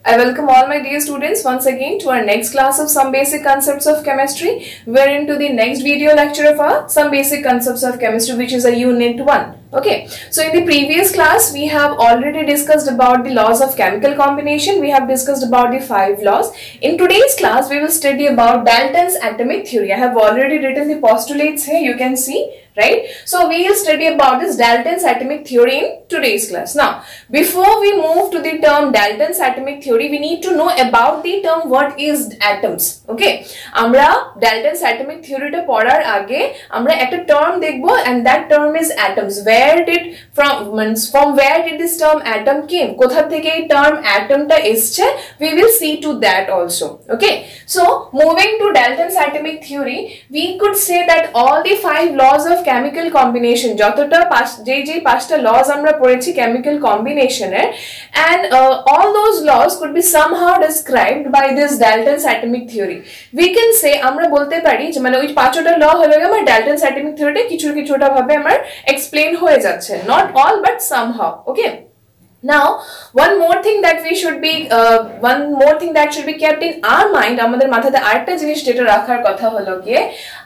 I welcome all my dear students once again to our next class of some basic concepts of chemistry. We're into the next video lecture of our some basic concepts of chemistry, which is a unit 1. Okay, so in the previous class we have already discussed about the laws of chemical combination. We have discussed about the 5 laws. In today's class we will study about Dalton's atomic theory. I have already written the postulates here, you can see, right? So we will study about this Dalton's atomic theory in today's class. Now, before we move to the term Dalton's atomic theory, we need to know about the term what is atoms. Okay, amra Dalton's atomic theory ta porar age amra ekta term dekhbo, and that term is atoms. Where did from where did this term atom came? Kotha theke ei term atom ta esche? We will see to that also. Okay, so moving to Dalton's atomic theory, we could say that all the 5 laws of chemical combination, jotota je pasta laws amra porechi chemical combination and all those laws could be somehow described by this Dalton's atomic theory. We can say amra bolte pari je mane oi 5টা law holo amar Dalton's atomic theory ta kichu kichuta bhabe amar explain hoye jacche, not all but somehow. Okay, now one more thing that should be kept in our mind, আমাদের মাথাতে আরেকটা জিনিস যেটা রাখার কথা হলো গিয়ে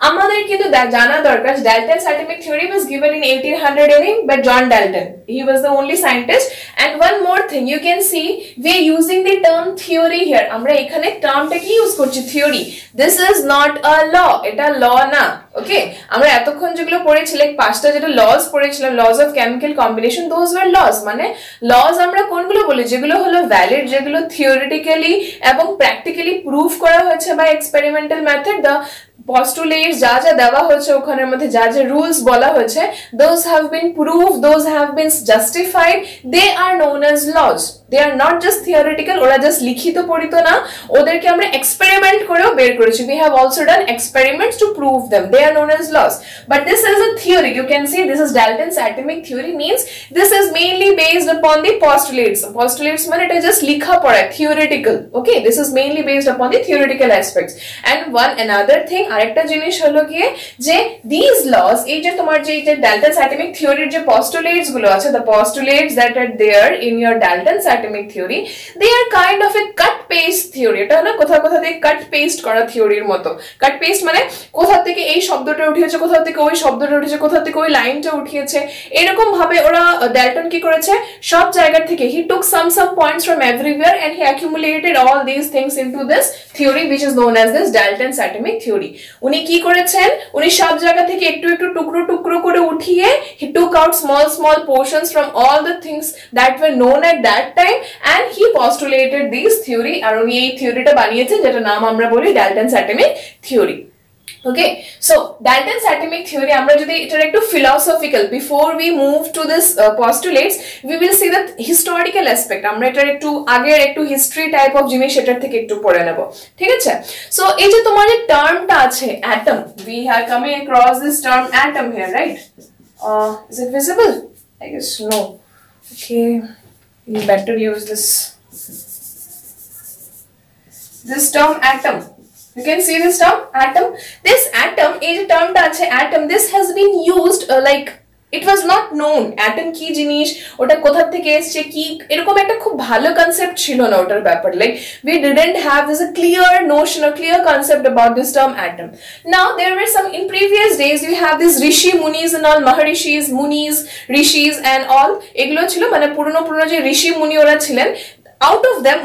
আমাদের কিন্তু জানা দরকার Dalton's atomic theory was given in 1800 by John Dalton. He was the only scientist. And one more thing, you can see we are using the term theory here. আমরা এখানে টার্মটা কি ইউজ করছি, theory. This is not a law, এটা law না. Okay, আমরা এতক্ষণ যেগুলো পড়েছি লাইক 5টা যেটা laws পড়েছিলাম, laws of chemical combination, those were laws. মানে laws আমরা কোনগুলো বলি, যেগুলো হলো ভ্যালিড, যেগুলো থিওরিটিক্যালি এবং প্র্যাকটিক্যালি প্রুভ করা হয়েছে by experimental method, the postulates যা যা দেওয়া হয়েছে ওখানের মধ্যে যা যা রুলস বলা হয়েছে, those have been proved, those have been justified, they are known as laws. They are not just theoretical, ওরা জাস্ট লিখিত পড়িত না, ওদেরকে আমরা এক্সপেরিমেন্ট করেও বের করেছি. We have also done experiments to prove them. They are known as laws. But this is a theory. You can see this is Dalton's atomic theory, means this is mainly based upon the postulates. Postulates মানে এটা just লিখা পড়া, theoretical. Okay, this is mainly based upon the theoretical aspects. And one another thing, আরেকটা জিনিস হলো গিয়ে যে these laws, এই যে তোমার যে Dalton's atomic theory যে postulates গুলো আছে, the postulates that are there in your Dalton's atomic theory, they are kind of a cut paste theory. এটা না কোথা কোথা থেকে cut paste করা থিওরির মতো. cut paste মানে কোথা থেকে এই শব্দটা উঠিয়েছে, কোথা থেকে ওই শব্দটা উঠিয়েছে, কোথা থেকে ওই লাইনটা উঠিয়েছে, এরকম ভাবে ওরা ড্যালটন কি করেছে, সব জায়গা থেকে he took some points from everywhere and he accumulated all these things into this theory which is known as this Dalton's atomic theory. উনি কি করেছেন, উনি সব জায়গা থেকে একটু একটু টুকরো টুকরো করে উঠিয়ে he took out small portions from all the things that were known at that time and he postulated this theory. আর উনি এই থিওরিটা বানিয়েছেন যেটা নাম আমরা বলি Dalton's atomic theory. Okay, so Dalton's atomic theory, আমরা যদি এটা একটু philosophical, before we move to this postulates, we will see the historical aspect. আমরা এটা একটু আগের একটু history type of জিনিস এটার থেকে একটু পড়ে নেব, ঠিক আছে? So এই যে তোমার যে টার্মটা আছে atom, we are coming across this term atom here, right? Is it visible? I guess no. Okay, you better use this term atom. You can see this term atom. This atom, এই যে টার্মটা আছে atom, this has been used like it was not known atom কি জিনিস, ওটা কোথা থেকে এসেছে, কি এরকম একটা খুব ভালো কনসেপ্ট ছিল না ওটার ব্যাপারে. like we didn't have this a clear notion, a clear concept about this term atom. Now there were some, in previous days you have this rishi munis and all, maharishis, munis, rishis and all, এগুলো ছিল মানে পুরনো যে ঋষি মুনি ওরা ছিলেন. Out of them,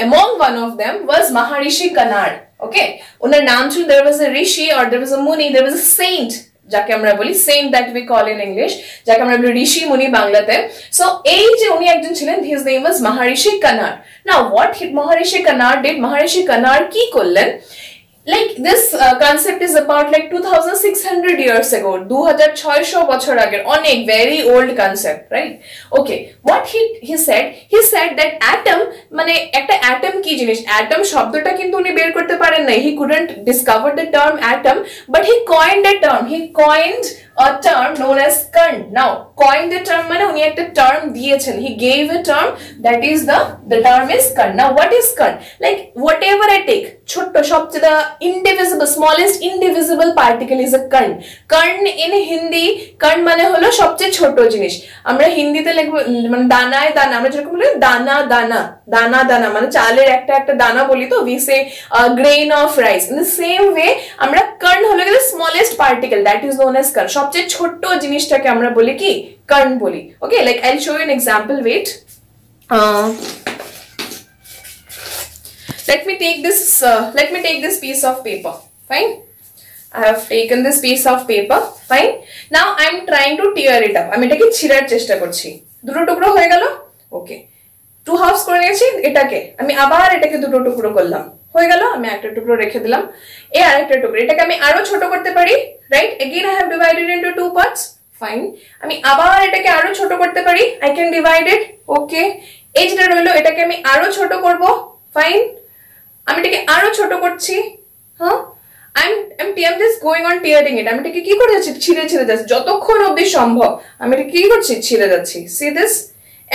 among one of them was Maharishi Kanad. Okay, ওনার নাম ছিল, there was a rishi or there was a muni, there was a saint যাকে আমরা বলি, saint that we call in English, যাকে আমরা বলি ঋষি মুনি বাংলাতে. So এই যে উনি একজন ছিলেন, his name was Maharishi Kanad. Now what Maharishi Kanad did, Maharishi Kanad কি করলেন, like this concept is about like 2600 years ago, 2600 বছর আগের, অনেক very old concept, right? Okay, what he said that atom মানে একটা atom কি জিনিস, atom শব্দটা কিন্তু উনি বের করতে পারেন না, he couldn't discover the term atom, but he coined a term, he coined a term known as Karn. Now, coined the term মানে উনি একটা term দিয়েছেন. He gave a term that is the term is Karn. Now, what is Karn? Like whatever I take, ছোট্ট সবচেয়ে the indivisible, smallest indivisible particle is a Karn. Karn in Hindi, Karn মানে হলো সবচেয়ে ছোট জিনিস. আমরা হিন্দিতে লিখব মানে দানায় দানা, আমরা যেরকম বলি দানা দানা, দানা দানা মানে চালের একটা একটা দানা বলি তো, we say grain of rice. In the same way, আমরা Karn হলো the smallest particle, that is known as Karn. সবচেয়ে ছোট জিনিসটাকে আমরা বলি কি Karn বলি. Okay, like I'll show you an example. Wait. Let me take this piece of paper. Fine. I have taken this piece of paper. Fine. Now I am trying to tear it up. আমি এটাকে ছিঁড়ার চেষ্টা করছি. দুটো টুকরো হয়ে গেল. Okay. Two হাফস করে নিয়েছি এটাকে, আমি আবার এটাকে দুটো টুকরো করলাম, হয়ে গেল, আমি একটা টুকরো রেখে দিলাম, এই আরেকটা টুকরো, এটাকে আমি আরো ছোট করতে পারি, right? Again I have divided into two parts. Fine. আমি আবার এটাকে আরো ছোট করতে পারি, I can divide it. Okay. এই যেটা রইলো এটাকে আমি আরো ছোট করব. Fine. আমি এটাকে আরো ছোট করছি. হ্যাঁ, I'm just going on tearing it. আমি এটাকে কি করে যাচ্ছি, ছিঁড়ে ছিঁড়ে যাচ্ছি যতক্ষণ অবধি সম্ভব, আমি এটা কি করছি, ছিঁড়ে যাচ্ছি. See this?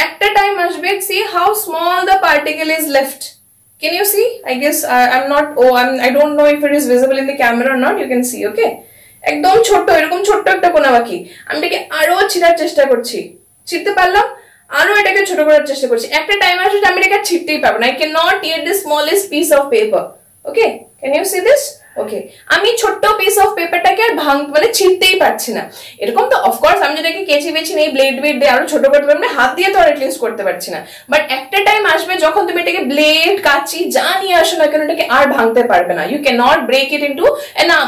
একটা টাইম আসবে, see how small the particle is left. Can you see? I guess I don't know if it is visible in the camera or not. You can see. Okay, একদম ছোট, এরকম ছোট্ট একটা কোনা বাকি, আমি এটাকে আরো ছিঁড়ার চেষ্টা করছি, ছিঁড়তে পারলাম, আরো এটাকে ছোট করার চেষ্টা করছি. একটা টাইম আসবে আমি এটাকে ছিঁড়তেই পারবো না. I cannot tear the smallest piece of paper. Okay, can you see this? ওকে, আমি ছোট্ট পিস অফ পেপারটাকে আর মানে ছিঁড়তেই পারছি না. এরকম তো অফকোর্স আমি যেটাকে কেচি বেছি নেই, ব্লেড দিয়ে আরো ছোট করতে পারবো, হাত দিয়ে তো আর এটলিস্ট করতে পারছি না. বাট একটা টাইম আসবে যখন তুমি এটাকে ব্লেড, কাঁচি যা নিয়ে আসো না কেন এটাকে আর ভাঙতে পারবে না. You can not break it into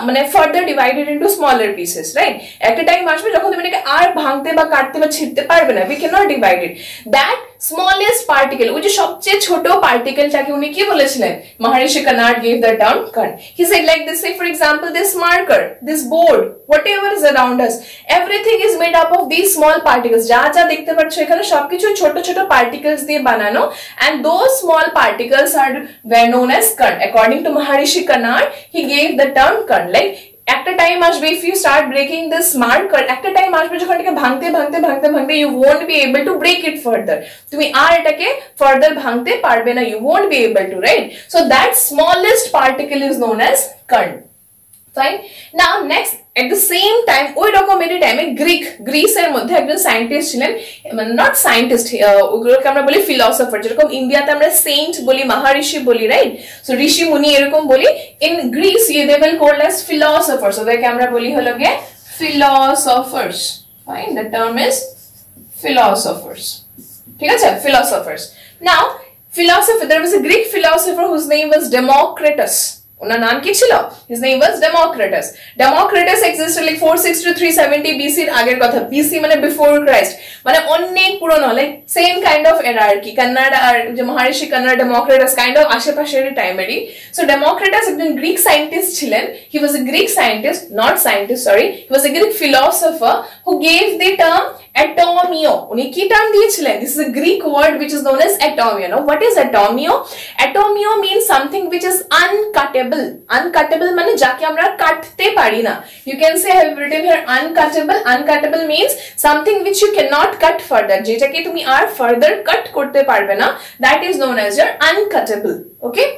মানে further divided into smaller pieces, right? একটা টাইম আসবে যখন তুমি এটাকে আর ভাঙতে বা কাটতে বা ছিঁড়তে পারবে না. We can not divide it. That smallest particle, ওই যে সবচেয়ে ছোট পার্টিকেলটাকে উনি কি বলেছিলেন? Maharishi কানাড gave the term Karn. He said like this, say for example this marker, this board, whatever is around us, everything is made up of these small particles. যা যা দেখতে পাচ্ছ এখানে সবকিছু ছোট ছোট particles দিয়ে বানানো, and those small particles were known as Karn. According to Maharishi Kanad, he gave the term Karn. Like একটা টাইম আসবে, if you start breaking this marker, একটা টাইম আসবে যখন এটাকে ভাঙতে ভাঙতে ভাঙতে ভাঙতে you won't be able to break it further. তুমি আর এটাকে ফার্দার ভাঙতে পারবে না, you won't be able to, right? So that smallest particle is known as Karn. Fine. Now next, at the same time ওই রকমেরই টাইমে গ্রিসের মধ্যে একজন সায়েন্টিস্ট ছিলেন, মানে নট সায়েন্টিস্ট, ওগুলোকে আমরা বলি ফিলসফার, যেরকম ইন্ডিয়াতে আমরা সেন্ট বলি, মহারিষি বলি, রাইট? সো ঋষি মুনি এরকম বলি, in Greece they will called as philosophers, ওদেরকে আমরা বলি হলো গিয়ে philosophers. Fine, the term is philosophers. ঠিক আছে, philosophers. Now philosopher, there was a Greek philosopher whose name was Democritus. ওনার নাম কি ছিল? His name was Democritus. Democritus existed like 460 to 370 BC এর আগের কথা. BC মানে before Christ, মানে অনেক পুরনো, like same kind of era আর কি. কানাড আর যে Maharishi Kanad, Democritus kind of আশেপাশেরই টাইমেরই. So Democritus একজন গ্রিক সায়েন্টিস্ট ছিলেন. He was a Greek scientist, not scientist, sorry. He was a Greek philosopher who gave the term atomio. উনি কি টার্ম দিয়েছিলেন? This is a Greek word which is known as atomio. Now what is atomio? Atomio means something which is uncuttable. Uncuttable মানে যাকে আমরা কাটতে পারি না. You can say I have written here uncuttable. Uncuttable means something which you cannot cut further. যেটাকে তুমি আর further cut করতে পারবে না. That is known as your uncuttable. Okay?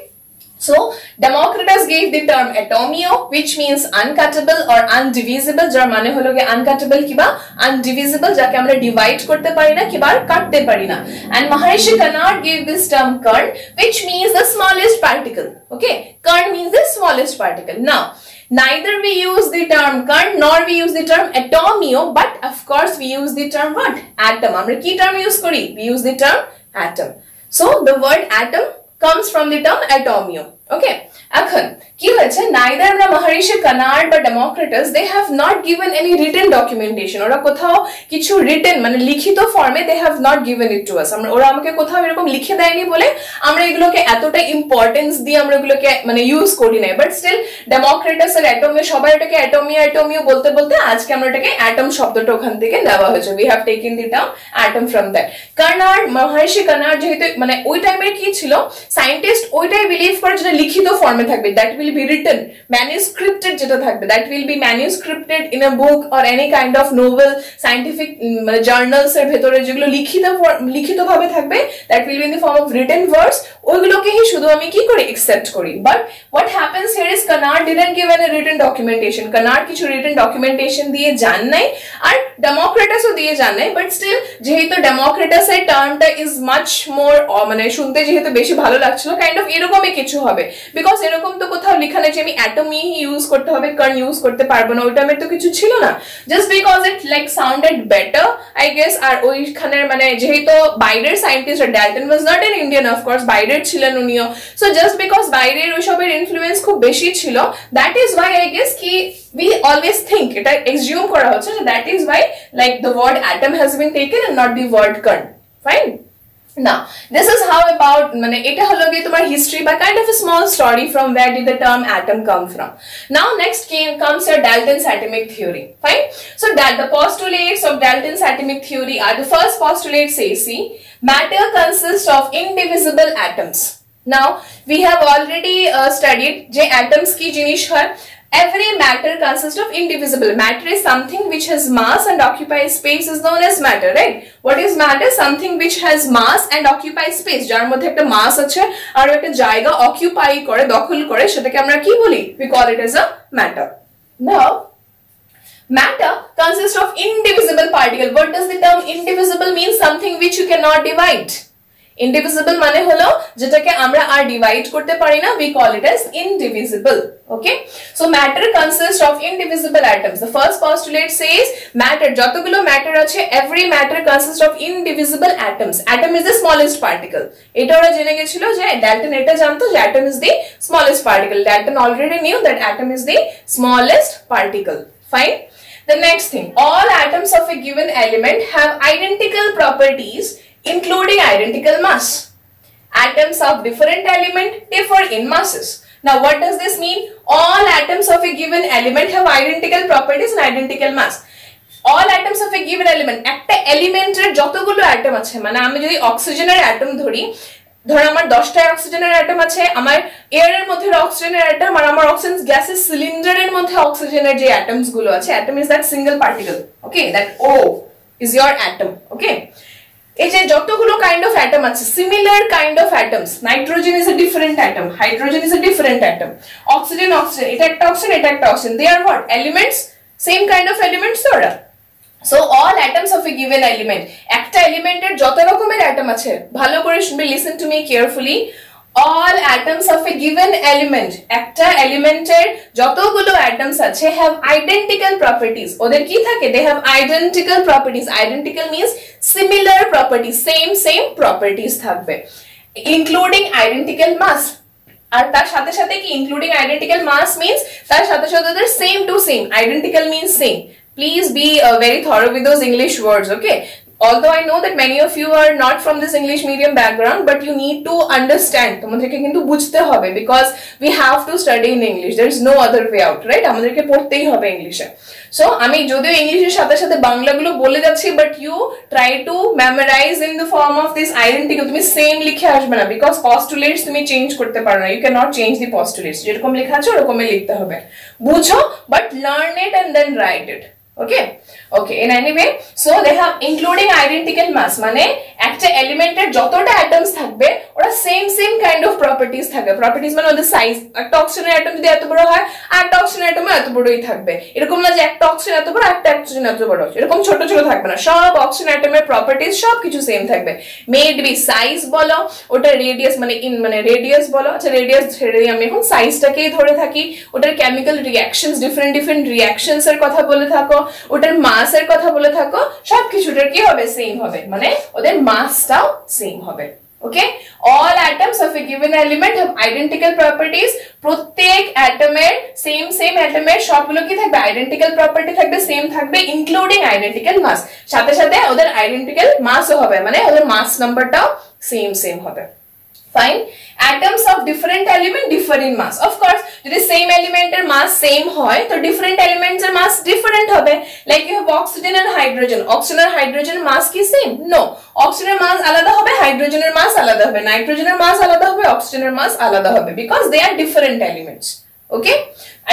So Democritus gave the term atomio, which means uncuttable or undivisible. যার মানে হলো যে uncuttable কিবা undivisible, যাকে আমরা ডিভাইড করতে পারি না কিবা কাটতে পারি না. And Maharishi Kanad gave this term Karn, which means the smallest particle. Okay, Karn means the smallest particle. Now neither we use the term Karn nor we use the term atomio, but of course we use the term what? Atom. আমরা কি term use করি? We use the term atom. So the word atom comes from the term atomio. Okay, এখন কি হয়েছে, neither আমরা মহারিষি কানাড বা Democritus, they have not given any written documentation. ওরা কোথাও কিছু written মানে লিখিত ফর্মে they have not given it to us. ওরা আমাকে কোথাও এরকম লিখে দেয়নি বলে আমরা এগুলোকে এতটা ইম্পর্টেন্স দিয়ে আমরা এগুলোকে মানে ইউজ করি না. বাট স্টিল ডেমোক্রিটাস আর অ্যাটমিও, সবাই এটাকে অ্যাটমিও বলতে বলতে আজকে আমরা এটাকে অ্যাটম শব্দটা ওখান থেকে নেওয়া হয়েছে. we have taken the term atom from that. কানাড, Maharishi কানাড যেহেতু মানে ওই টাইমের কি ছিল, সায়েন্টিস্ট ওইটাই বিলিভ করে যেটা লিখিত ফর্মে থাকবে, that will be written. Manuscripted যেটা থাকবে, that will be manuscripted in a book or any kind of novel, scientific journals এর ভেতরে যেগুলো লিখিত ভাবে থাকবে, that will be in the form of written words, ওইগুলোকেই শুধু আমি কি করি, একসেপ্ট করি। But what happens here is Kanad didn't give any written documentation. Kanad কিছু রিটেন ডকুমেন্টেশন দিয়ে যান নাই, আর ডেমোক্রেটাসও দিয়ে যান নাই, বাট স্টিল যেহেতু ডেমোক্রেটাসের টার্মটা ইজ মাচ মোর, মানে শুনতে যেহেতু বেশি ভালো লাগছিল, কাইন্ড অফ এরকমই কিছু হবে। বিকজ এরকম তো কোথাও লেখা নেই যে আমি অ্যাটমই ইউজ করতে হবে, কার্ন ইউজ করতে পারবো না, ওই টাইমে তো কিছু ছিল না। Just because it like sounded better I guess. আর ওইখানের মানে যেহেতু বাইরের scientist, Dalton was not an Indian of course, বাইরের ছিলেন উনিও, সো জাস্ট বিকজ বাইরের ওইসবের ইনফ্লুয়েন্স খুব বেশি ছিল, that is Y I guess কি we always think, এটা assume করা হচ্ছে যে that is why like the word atom has been taken and not the word kern. Fine. Now this is how about মানে এটা হলো গিয়ে তোমার history বা kind of a small story from where did the term atom come from. Now next comes your Dalton's atomic theory. Fine. So that the postulates of Dalton's atomic theory are, the first postulate says, see, matter consists of indivisible atoms. Now we have already studied je atoms ki jinish hoy. Every matter consists of indivisible. Matter is something which has mass and occupies space, is known as matter, right? What is matter? Something which has mass and occupies space. যার মধ্যে একটা mass আছে আর একটা জায়গা occupy করে, দখল করে, সেটাকে আমরা কি বলি? We call it as a matter. Now matter consists of indivisible particle. What does the term indivisible mean? Something which you cannot divide. Indivisible মানে হলো যেটাকে আমরা আর ডিভাইড করতে পারি না, we call it as indivisible. Okay, so matter consists of indivisible atoms. The first postulate says matter, যতগুলো matter আছে, every matter consists of indivisible atoms. Atom is the smallest particle. এটা ওরা জেনে গেছিল যে Dalton এটা জানতো যে atom is the smallest particle. Dalton already knew that atom is the smallest particle. Fine. The next thing, all atoms of a given element have identical properties including identical mass. Atoms of different element differ in masses. Now what does this mean? All atoms of a given element have identical properties and identical mass. All atoms of a given element, একটা এলিমেন্টের যতগুলো atom আছে, মানে আমি যদি অক্সিজেনের atom ধরি, ধর আমার 10টা অক্সিজেনের অ্যাটম আছে, আমার এয়ারের মধ্যে অক্সিজেনের অ্যাটম, আর আমার অক্সিজেন গ্যাসের সিলিন্ডারের মধ্যে অক্সিজেনের যে অ্যাটমস গুলো আছে, atom is that single particle, okay, that O is your atom, okay. এই যে যতগুলো কাইন্ড অফ অ্যাটম আছে, similar kind of atoms, nitrogen is a different atom, hydrogen is a different atom, oxygen এটা একটা oxygen, এটা একটা oxygen, they are what, elements, same kind of elements তো ওরা। So all atoms of a given element, একটা এলিমেন্টের যত রকমের অ্যাটম আছে, ভালো করে শুনবে, listen to me carefully, all atoms of a given element, একটা এলিমেন্টের যতগুলো অ্যাটমস আছে, have identical properties. ওদের কি থাকে? They have identical properties. Identical means similar properties, same properties থাকবে, including identical mass. আর তার সাথে সাথে কি, including identical mass means তার সাথে সাথে ওদের same to same. Identical means same. Please be very thorough with those English words, okay? Although I know that many of you are not from this English medium background, but you need to understand, তোমাদেরকে কিন্তু বুঝতে হবে, because we have to study in English. There is no other way out, right? আমাদেরকে পড়তেই হবে ইংলিশে। So আমি যদিও ইংলিশের সাথে সাথে বাংলাগুলো বলে যাচ্ছি, but you try to memorize in the form of this identical. তুমি সেম লিখে আসবে না, because postulates তুমি চেঞ্জ করতে পারো না, you cannot change the postulates. যেরকম লেখা আছে ওরকমই লিখতে হবে, বুঝো, but learn it and then write it. Okay, in any way, so they have including identical mass, মানে একটা এলিমেন্টের যতটা অ্যাটমস থাকবে ওরা same kind of properties থাকবে। properties মানে ওদের সাইজ, একটা অক্সিজেনের অ্যাটম যদি এত বড় হয়, আর একটা অক্সিজেনের অ্যাটম এত বড়ই থাকবে, এরকম না যে একটা অক্সিজেন এত বড়, একটা অক্সিজেন এত বড়, এরকম ছোট ছোট থাকবে না, সব অক্সিজেন অ্যাটমের প্রপার্টিজ সব কিছু সেম থাকবে। মেড বি সাইজ বলো, ওটা রেডিয়াস মানে রেডিয়াস বলো, আচ্ছা রেডিয়াস ছেড়ে আমি এখন সাইজটাকেই ধরে থাকি, ওটার কেমিক্যাল রিঅ্যাকশনস, ডিফারেন্ট রিঅ্যাকশনস এর কথা বলে থাকো, ওটার মাস এর কথা বলে থাকো, সবকিছুটার কি হবে, সেম হবে, মানে ওদের মাসটাও সেম হবে। Okay, all atoms of a given element have identical properties. প্রত্যেক অ্যাটমের সেম অ্যাটমের সবগুলো কি থাকবে, আইডেন্টিক্যাল প্রপার্টি থাকবে, সেম থাকবে, ইনক্লুডিং আইডেন্টিক্যাল মাস। সাথে সাথে ওদের আইডেন্টিক্যাল মাসও হবে, মানে ওদের মাস নাম্বারটাও সেম হবে। Fine. Atoms of different element differ in mass. Of course, যদি same element এর mass same হয় তো different elements এর mass different হবে. Like you have oxygen and hydrogen. Oxygen R hydrogen mass কি same? No. Oxygen এর mass আলাদা হবে, hydrogen এর mass আলাদা হবে, nitrogen এর mass আলাদা হবে, oxygen এর mass আলাদা হবে because they are different elements. Okay?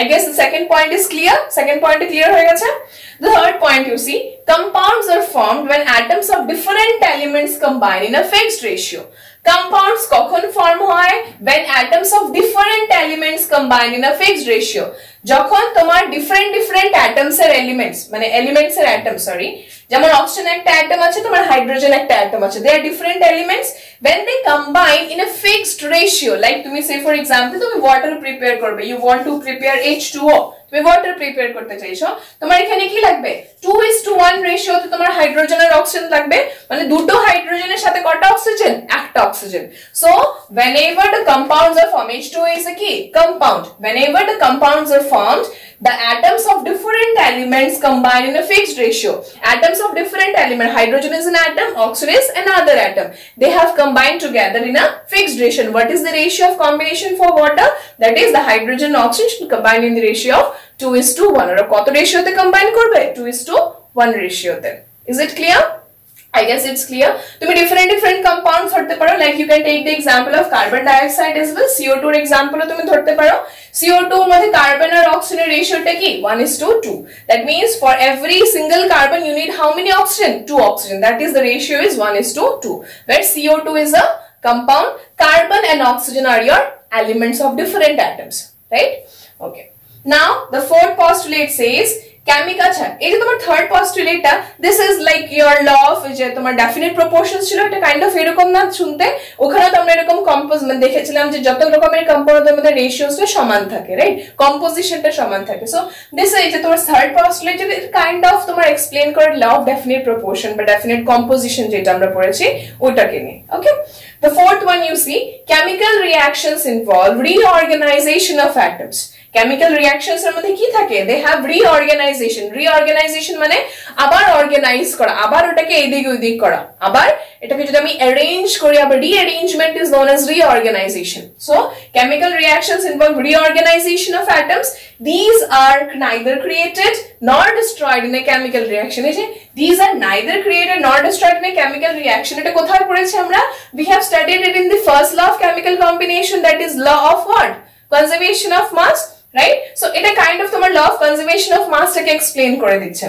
I guess the second point is clear. Second point is clear হয়ে গেছে. The third point you see, compounds are formed when atoms of different elements combine in a fixed ratio. Compounds কখন form হয় when atoms of different elements combine in a fixed ratio. যখন তোমার different atoms এর elements মানে elements এর atom sorry যেমন oxygen একটা atom আছে তোমার hydrogen একটা atom আছে, they are different elements when they combine in a fixed ratio. Like তুমি say for example তুমি water prepare করবে, you want to prepare H2O, তুমি water prepare করতে চাইছো, তোমার এখানে কি লাগবে 2:1 রেশিও তে তোমার হাইড্রোজেন আর অক্সিজেন লাগবে, মানে দুটো হাইড্রোজেনের সাথে কয়টা অক্সিজেন, একটা oxygen. So whenever the compounds are formed, H2O is a key compound, whenever the compounds are formed the atoms of different elements combine in a fixed ratio. Atoms of different element, hydrogen is an atom, oxygen is another atom, they have combined together in a fixed ratio. What is the ratio of combination for water? That is the hydrogen and oxygen should combine in the ratio of 2:1. Or কত রেশিওতে combine করবে 2:1 রেশিওতে. Is it clear? I guess it's clear. তুমি different compounds ধরতে পারো, like you can take the example of carbon dioxide as well. CO2 এর example তুমি ধরতে পারো. CO2 এর মধ্যে কার্বন আর অক্সিজেনের রেশিওটা কি 1:2. That means for every single carbon you need how many oxygen? 2 oxygen. That is the ratio is 1:2. Where CO2 is a compound, carbon and oxygen are your elements of different atoms, right? Okay. Now the fourth postulate says chemical এই যে তোমার third পস্টুলেটটা, this is like your law of যে তোমার definite proportions ছিল, এটা kind of এরকম না শুনতে, ওখানে তো আমরা এরকম কম্পোজমেন্ট দেখেছিলাম যে যত রকমের কম্পাউন্ডের মধ্যে রেশিওসটা সমান থাকে, রাইট, কম্পোজিশনটা সমান থাকে. সো দিস এই যে তোমার থার্ড পস্টুলেট যে কাইন্ড অফ তোমার এক্সপ্লেইন করে ল অফ ডেফিনিট প্রপোর্শন বা ডেফিনিট কম্পোজিশন যেটা আমরা পড়েছি ওটাকে নিয়ে. ওকে, the fourth one you see, chemical reactions involve reorganization of atoms. Chemical reactions এর মধ্যে কি থাকে, they have reorganization মানে আবার অর্গানাইজ করা, আবার ওটাকে এইদিক ওইদিক করা, আবার এটাকে যদি আমি অ্যারেঞ্জ করি আবার rearrangement is known as reorganization. So chemical reactions involve reorganization of atoms. These are neither created nor destroyed in a chemical reaction. এই যে these are neither created nor destroyed in a chemical reaction, এটা কোথায় পড়েছি আমরা, we have studied it in the first law of chemical combination, that is law of what, conservation of mass, right? So এটা kind of তোমার law of conservation of mass টাকে explain করে দিচ্ছে.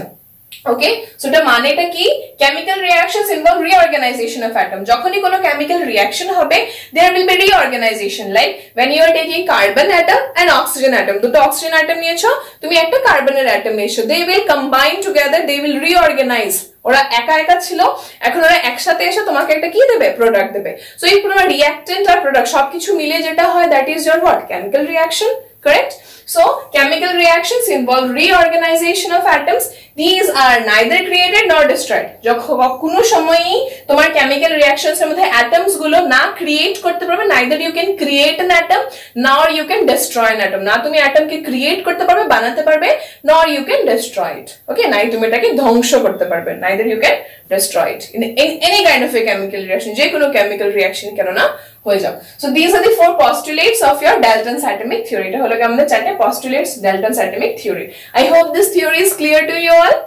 Okay, so এটা মানেটা কি, chemical reactions involve reorganization of atom. যখনই কোনো chemical reaction হবে there will be reorganization, like when you are taking carbon atom and oxygen atom, দুটো oxygen atom নিয়েছো, তুমি একটা কার্বনের atom নিয়েছো, they will combine together, they will reorganize. ওরা একা একা ছিল, এখন ওরা একসাথে এসে তোমাকে একটা কি দেবে, প্রোডাক্ট দেবে. সো এই পুরো রিঅ্যাকটেন্ট আর প্রোডাক্ট সবকিছু মিলে যেটা হয় that is your what, chemical reaction, correct? So chemical reactions involve reorganization of atoms. These are neither created nor destroyed. যখন কোনো সময়ই তোমার chemical reactions এর মধ্যে atoms গুলো না ক্রিয়েট করতে পারবে, neither you can create an atom nor you can destroy an atom. না তুমি atom কে ক্রিয়েট করতে পারবে, বানাতে পারবে, nor you can destroy it. Okay, নাই তুমি এটাকে ধ্বংস করতে পারবে, neither you can destroy it in any kind of a chemical reaction, যে কোনো chemical reaction কেন না হয়ে যাও. So these are the four postulates of your Dalton's atomic theory. এটা হলো আমাদের চারটে postulates Dalton's atomic theory. I hope this theory is clear to you all.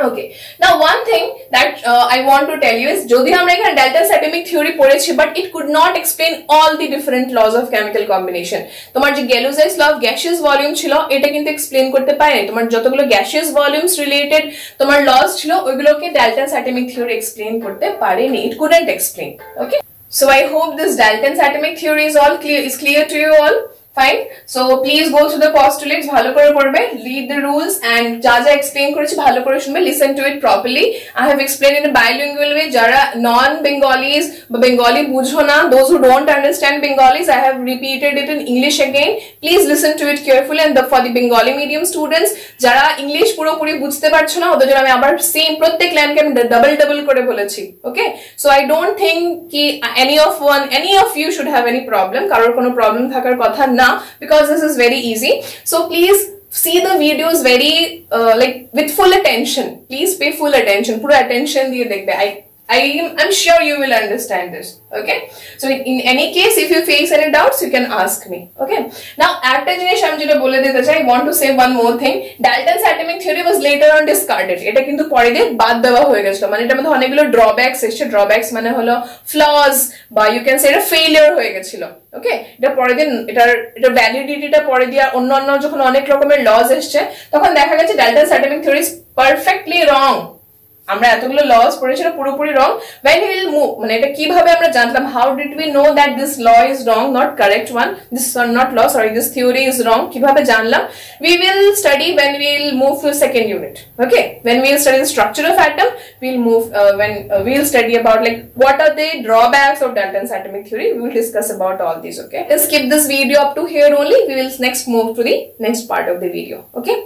Okay, now one thing that I want to tell you is যদি আমরা এখানে Dalton's atomic theory পড়েছি but it could not explain all the different laws of chemical combination. তোমার যে Galois law of gaseous volume ছিল এটা কিন্তু explain করতে পারে, তোমার যতগুলো gaseous volumes related তোমার laws ছিল ওইগুলোকে Dalton's atomic theory explain করতে পারেনি, it couldn't explain. Okay, so I hope this Dalton's atomic theory is clear to you all. Fine, so please go through the postulates, ভালো করে পড়বে, read the rules and যা যা explain করেছি ভালো করে শুনবে, listen to it properly. I have explained in a bilingual way. যারা non Bengalis বা Bengali বুঝো না, those who don't understand Bengalis, I have repeated it in English again. Please listen to it carefully. And for the Bengali medium students যারা English পুরোপুরি বুঝতে পারছো না ওদের জন্য আমি আবার সেম প্রত্যেক লাইনকে আমি ডাবল করে বলেছি. Okay, so I don't think কি any of you should have any problem, কারোর কোনো প্রবলেম থাকার কথা না, because this is very easy. So please see the videos very like with full attention. Please pay full attention. Pura attention diye dekhbe. I'm sure you will understand this. Okay. So in any case, if you face any doubts, you can ask me. Okay. Now, after I want to say one more thing. Dalton's atomic theory was later on discarded. Eta kintu pore diye baad dewa hoye gechilo. Mane etar moddhe onekgulo drawbacks esche. Drawbacks mane holo flaws, ba you can say এটা failure হয়ে গেছিল। ওকে, এটা পরে দিন এটা ভ্যালিডিটিটা পরে দিয়ে অন্য যখন অনেক রকমের লস এসছে তখন দেখা গেছে ডাল্টনস অ্যাটমিক থিওরি ইজ পারফেক্টলি রং। আমরা এতগুলো লস পড়েছিল পুরোপুরি রং। when we will move মানে এটা কিভাবে আমরা জানলাম, how did we know that this law is wrong, not correct one, this not law, sorry, this theory is wrong, কিভাবে জানলাম, we will study when we will move to second unit. Okay, when we will study the structure of atom, we'll move when we will study about like what are the drawbacks of Dalton's atomic theory. We will discuss about all these. Okay, let's skip this video up to here only. We will next move to the next part of the video. Okay.